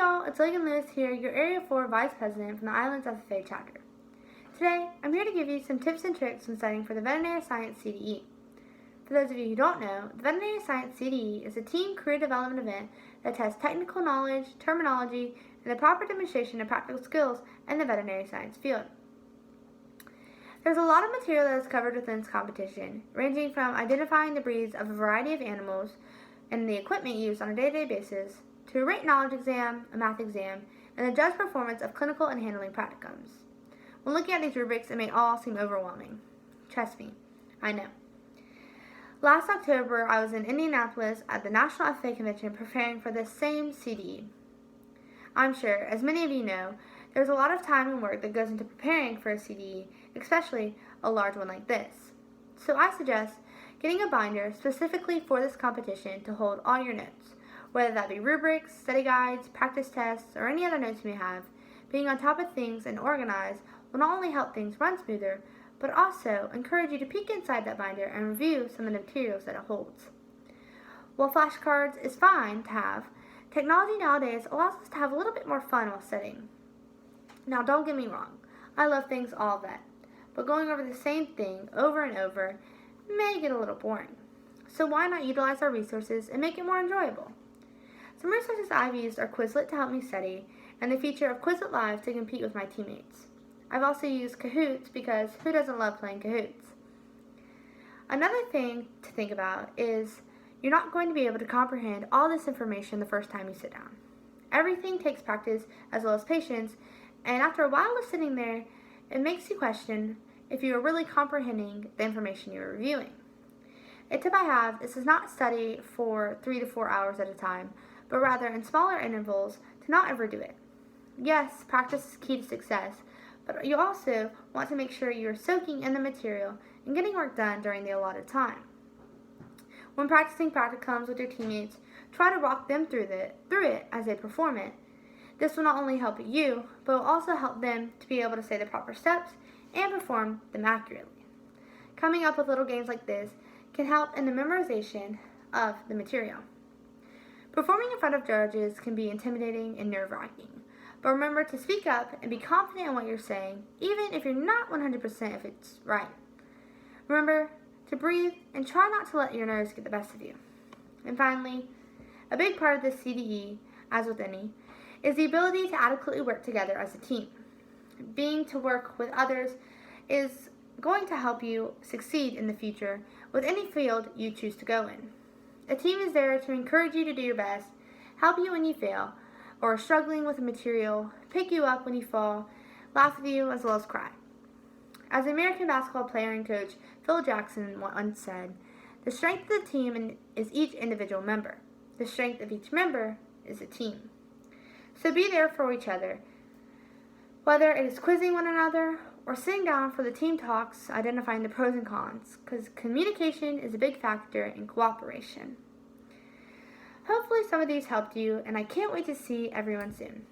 y'all, it's Logan here, your Area 4 Vice President from the Islands FFA chapter. Today, I'm here to give you some tips and tricks when studying for the Veterinary Science CDE. For those of you who don't know, the Veterinary Science CDE is a team career development event that tests technical knowledge, terminology, and the proper demonstration of practical skills in the veterinary science field. There's a lot of material that is covered within this competition, ranging from identifying the breeds of a variety of animals and the equipment used on a day-to-day basis, to a written knowledge exam, a math exam, and the judge performance of clinical and handling practicums. When looking at these rubrics, it may all seem overwhelming. Trust me, I know. Last October, I was in Indianapolis at the National FFA Convention preparing for this same CDE. I'm sure, as many of you know, there's a lot of time and work that goes into preparing for a CDE, especially a large one like this. So I suggest getting a binder specifically for this competition to hold all your notes, whether that be rubrics, study guides, practice tests, or any other notes you may have. Being on top of things and organized will not only help things run smoother, but also encourage you to peek inside that binder and review some of the materials that it holds. While flashcards is fine to have, technology nowadays allows us to have a little bit more fun while studying. Now, don't get me wrong, I love things all of that, but going over the same thing over and over may get a little boring. So why not utilize our resources and make it more enjoyable? Some resources I've used are Quizlet to help me study, and the feature of Quizlet Live to compete with my teammates. I've also used Kahoots because who doesn't love playing Kahoots? Another thing to think about is you're not going to be able to comprehend all this information the first time you sit down. Everything takes practice as well as patience, and after a while of sitting there, it makes you question if you are really comprehending the information you're reviewing. A tip I have is to not study for 3 to 4 hours at a time, but rather in smaller intervals to not overdo it. Yes, practice is key to success, but you also want to make sure you're soaking in the material and getting work done during the allotted time. When practicing practicums with your teammates, try to walk them through it as they perform it. This will not only help you, but will also help them to be able to say the proper steps and perform them accurately. Coming up with little games like this can help in the memorization of the material. Performing in front of judges can be intimidating and nerve-wracking, but remember to speak up and be confident in what you're saying, even if you're not 100% if it's right. Remember to breathe and try not to let your nerves get the best of you. And finally, a big part of this CDE, as with any, is the ability to adequately work together as a team. Being to work with others is going to help you succeed in the future with any field you choose to go in. A team is there to encourage you to do your best, help you when you fail, or are struggling with a material, pick you up when you fall, laugh with you as well as cry. As American basketball player and coach Phil Jackson once said, "The strength of the team is each individual member. The strength of each member is a team." So be there for each other, whether it is quizzing one another or sitting down for the team talks, identifying the pros and cons, because communication is a big factor in cooperation. Hopefully some of these helped you, and I can't wait to see everyone soon.